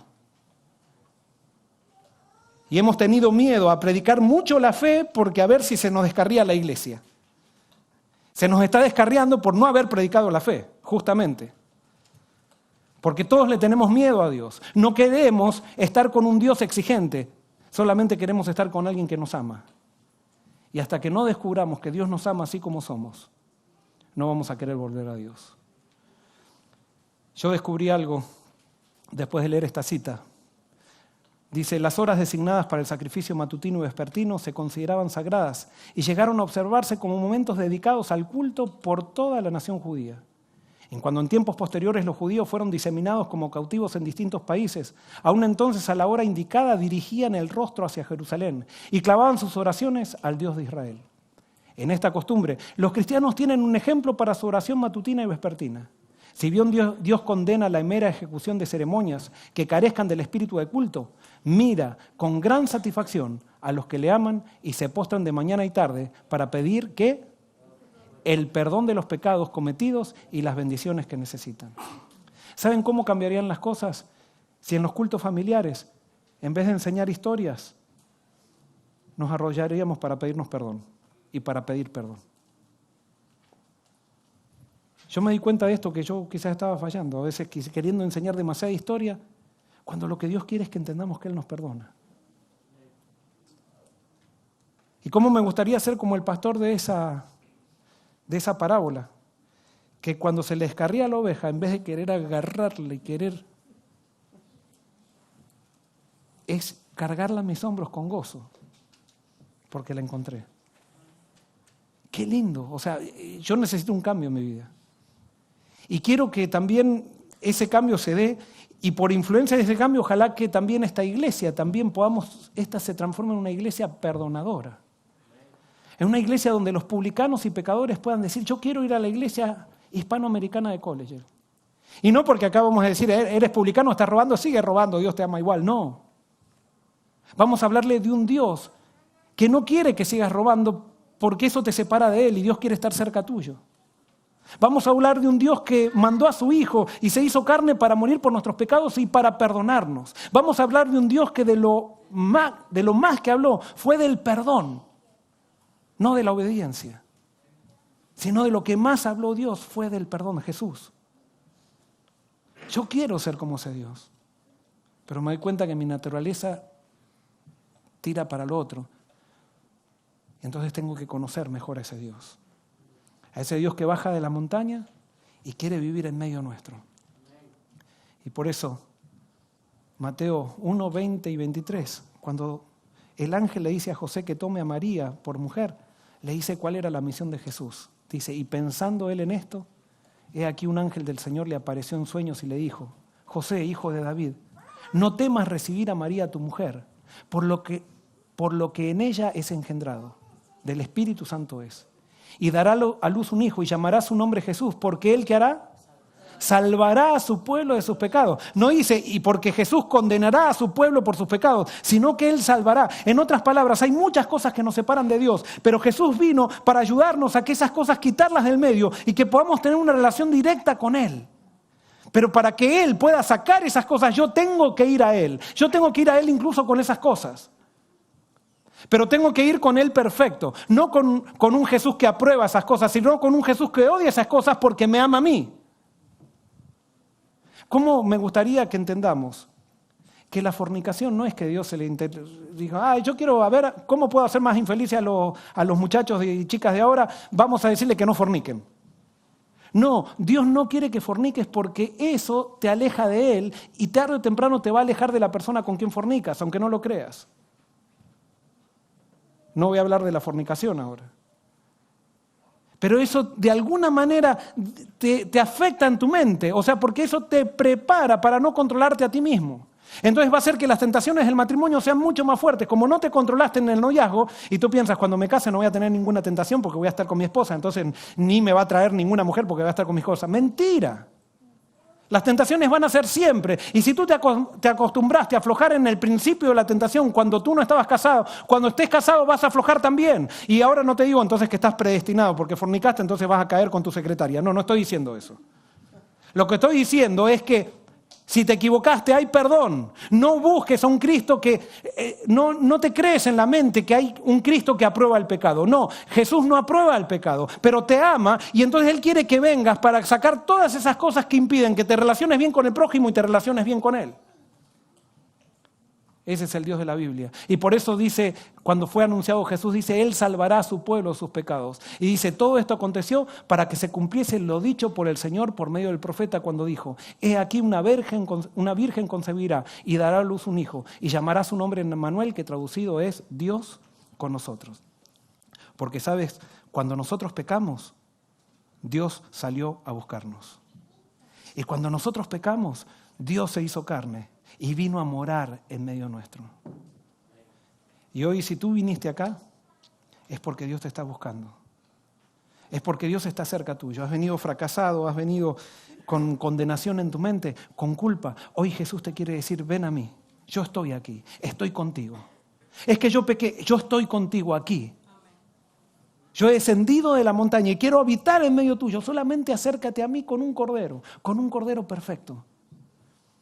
Speaker 1: Y hemos tenido miedo a predicar mucho la fe porque a ver si se nos descarría la iglesia. Se nos está descarriando por no haber predicado la fe, justamente. Porque todos le tenemos miedo a Dios. No queremos estar con un Dios exigente, solamente queremos estar con alguien que nos ama. Y hasta que no descubramos que Dios nos ama así como somos, no vamos a querer volver a Dios. Yo descubrí algo después de leer esta cita. Dice, las horas designadas para el sacrificio matutino y vespertino se consideraban sagradas y llegaron a observarse como momentos dedicados al culto por toda la nación judía. En cuando en tiempos posteriores los judíos fueron diseminados como cautivos en distintos países, aún entonces a la hora indicada dirigían el rostro hacia Jerusalén y clavaban sus oraciones al Dios de Israel. En esta costumbre, los cristianos tienen un ejemplo para su oración matutina y vespertina. Si bien Dios condena la mera ejecución de ceremonias que carezcan del espíritu de culto, mira con gran satisfacción a los que le aman y se postran de mañana y tarde para pedir ¿qué? El perdón de los pecados cometidos y las bendiciones que necesitan. ¿Saben cómo cambiarían las cosas si en los cultos familiares, en vez de enseñar historias, nos arrollaríamos para pedirnos perdón y para pedir perdón? Yo me di cuenta de esto, que yo quizás estaba fallando, a veces queriendo enseñar demasiada historia, cuando lo que Dios quiere es que entendamos que Él nos perdona. Y cómo me gustaría ser como el pastor de esa parábola, que cuando se le descarría la oveja, en vez de querer agarrarla y querer, es cargarla a mis hombros con gozo, porque la encontré. Qué lindo, o sea, yo necesito un cambio en mi vida. Y quiero que también ese cambio se dé, y por influencia de ese cambio, ojalá que también esta iglesia, esta se transforme en una iglesia perdonadora. En una iglesia donde los publicanos y pecadores puedan decir, yo quiero ir a la iglesia hispanoamericana de Collier. Y no porque acá vamos a decir, eres publicano, estás robando, sigue robando, Dios te ama igual. No. Vamos a hablarle de un Dios que no quiere que sigas robando porque eso te separa de Él y Dios quiere estar cerca tuyo. Vamos a hablar de un Dios que mandó a su Hijo y se hizo carne para morir por nuestros pecados y para perdonarnos. Vamos a hablar de un Dios que de lo más que habló fue del perdón, no de la obediencia, sino de lo que más habló Dios fue del perdón, Jesús. Yo quiero ser como ese Dios, pero me doy cuenta que mi naturaleza tira para lo otro. Y entonces tengo que conocer mejor a ese Dios. A ese Dios que baja de la montaña y quiere vivir en medio nuestro. Y por eso, Mateo 1, 20 y 23, cuando el ángel le dice a José que tome a María por mujer, le dice cuál era la misión de Jesús. Dice, y pensando él en esto, he aquí un ángel del Señor le apareció en sueños y le dijo, José, hijo de David, no temas recibir a María tu mujer, por lo que en ella es engendrado, del Espíritu Santo es. Y dará a luz un hijo y llamará su nombre Jesús, porque él ¿qué hará? Salvará a su pueblo de sus pecados. No dice, y porque Jesús condenará a su pueblo por sus pecados, sino que Él salvará. En otras palabras, hay muchas cosas que nos separan de Dios, pero Jesús vino para ayudarnos a que esas cosas quitarlas del medio y que podamos tener una relación directa con Él. Pero para que Él pueda sacar esas cosas, yo tengo que ir a Él. Yo tengo que ir a Él incluso con esas cosas. Pero tengo que ir con Él perfecto, no con un Jesús que aprueba esas cosas, sino con un Jesús que odia esas cosas porque me ama a mí. ¿Cómo me gustaría que entendamos que la fornicación no es que Dios se le diga, yo quiero ver cómo puedo hacer más infelices a los muchachos y chicas de ahora, vamos a decirle que no forniquen? No, Dios no quiere que forniques porque eso te aleja de Él y tarde o temprano te va a alejar de la persona con quien fornicas, aunque no lo creas. No voy a hablar de la fornicación ahora. Pero eso de alguna manera te afecta en tu mente, o sea, porque eso te prepara para no controlarte a ti mismo. Entonces va a hacer que las tentaciones del matrimonio sean mucho más fuertes. Como no te controlaste en el noviazgo y tú piensas, cuando me case no voy a tener ninguna tentación porque voy a estar con mi esposa, entonces ni me va a traer ninguna mujer porque voy a estar con mi esposa. ¡Mentira! Las tentaciones van a ser siempre. Y si tú te acostumbraste a aflojar en el principio de la tentación cuando tú no estabas casado, cuando estés casado vas a aflojar también. Y ahora no te digo entonces que estás predestinado porque fornicaste, entonces vas a caer con tu secretaria. No estoy diciendo eso. Lo que estoy diciendo es que si te equivocaste, hay perdón. No busques a un Cristo que... no te crees en la mente que hay un Cristo que aprueba el pecado. No, Jesús no aprueba el pecado, pero te ama y entonces Él quiere que vengas para sacar todas esas cosas que impiden que te relaciones bien con el prójimo y te relaciones bien con Él. Ese es el Dios de la Biblia. Y por eso dice, cuando fue anunciado Jesús, dice, Él salvará a su pueblo de sus pecados. Y dice, todo esto aconteció para que se cumpliese lo dicho por el Señor por medio del profeta cuando dijo, he aquí una virgen concebirá y dará a luz un hijo y llamará su nombre Emmanuel, que traducido es Dios con nosotros. Porque sabes, cuando nosotros pecamos, Dios salió a buscarnos. Y cuando nosotros pecamos, Dios se hizo carne y vino a morar en medio nuestro. Y hoy si tú viniste acá, es porque Dios te está buscando. Es porque Dios está cerca tuyo. Has venido fracasado, has venido con condenación en tu mente, con culpa. Hoy Jesús te quiere decir, ven a mí, yo estoy aquí, estoy contigo. Es que yo pequé, yo estoy contigo aquí. Yo he descendido de la montaña y quiero habitar en medio tuyo. Solamente acércate a mí con un cordero perfecto.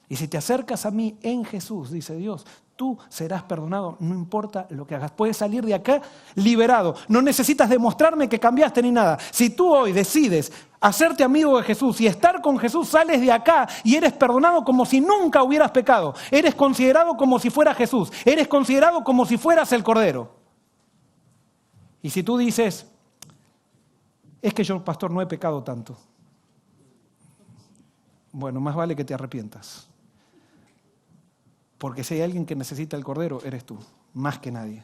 Speaker 1: Y si te acercas a mí en Jesús, dice Dios, tú serás perdonado, no importa lo que hagas. Puedes salir de acá liberado. No necesitas demostrarme que cambiaste ni nada. Si tú hoy decides hacerte amigo de Jesús y estar con Jesús, sales de acá y eres perdonado como si nunca hubieras pecado. Eres considerado como si fuera Jesús. Eres considerado como si fueras el Cordero. Y si tú dices, es que yo, pastor, no he pecado tanto. Bueno, más vale que te arrepientas. Porque si hay alguien que necesita el Cordero, eres tú, más que nadie.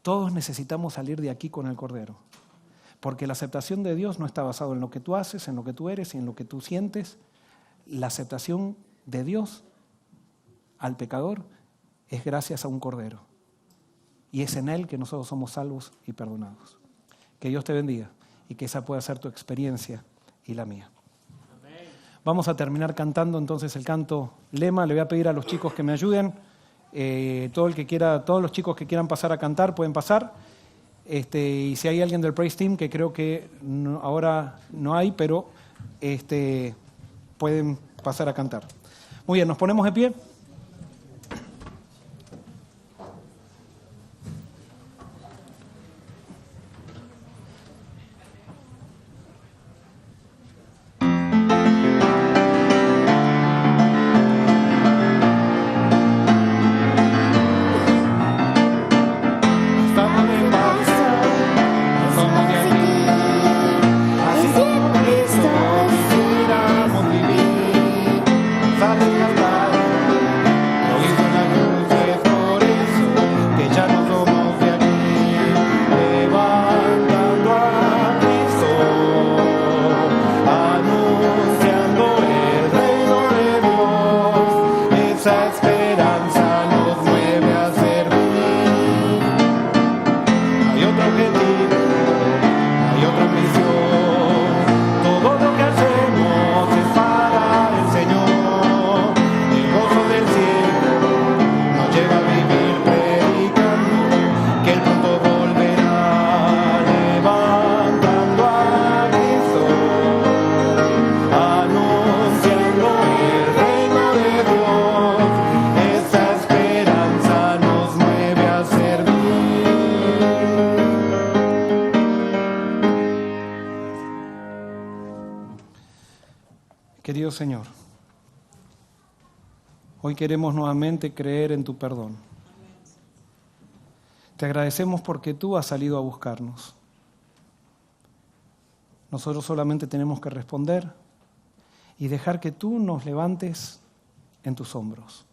Speaker 1: Todos necesitamos salir de aquí con el Cordero. Porque la aceptación de Dios no está basada en lo que tú haces, en lo que tú eres y en lo que tú sientes. La aceptación de Dios al pecador es gracias a un Cordero. Y es en Él que nosotros somos salvos y perdonados. Que Dios te bendiga y que esa pueda ser tu experiencia y la mía. Vamos a terminar cantando entonces el canto lema. Le voy a pedir a los chicos que me ayuden. Todos los chicos que quieran pasar a cantar pueden pasar. Y si hay alguien del Praise Team, que creo que ahora no hay, pero pueden pasar a cantar. Muy bien, nos ponemos de pie. Querido Señor, hoy queremos nuevamente creer en tu perdón. Te agradecemos porque tú has salido a buscarnos. Nosotros solamente tenemos que responder y dejar que tú nos levantes en tus hombros.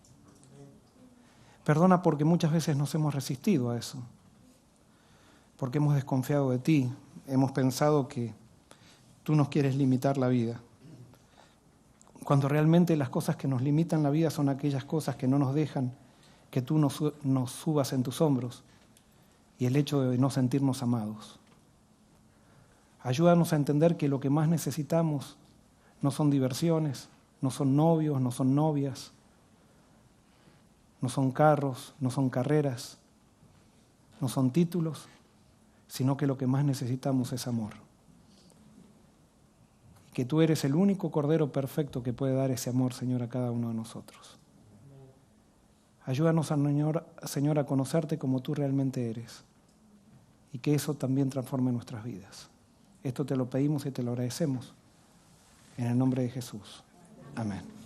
Speaker 1: Perdona porque muchas veces nos hemos resistido a eso, porque hemos desconfiado de ti, hemos pensado que tú nos quieres limitar la vida, cuando realmente las cosas que nos limitan la vida son aquellas cosas que no nos dejan que tú nos subas en tus hombros y el hecho de no sentirnos amados. Ayúdanos a entender que lo que más necesitamos no son diversiones, no son novios, no son novias, no son carros, no son carreras, no son títulos, sino que lo que más necesitamos es amor. Y que tú eres el único Cordero perfecto que puede dar ese amor, Señor, a cada uno de nosotros. Ayúdanos, Señor, a conocerte como tú realmente eres y que eso también transforme nuestras vidas. Esto te lo pedimos y te lo agradecemos. En el nombre de Jesús. Amén.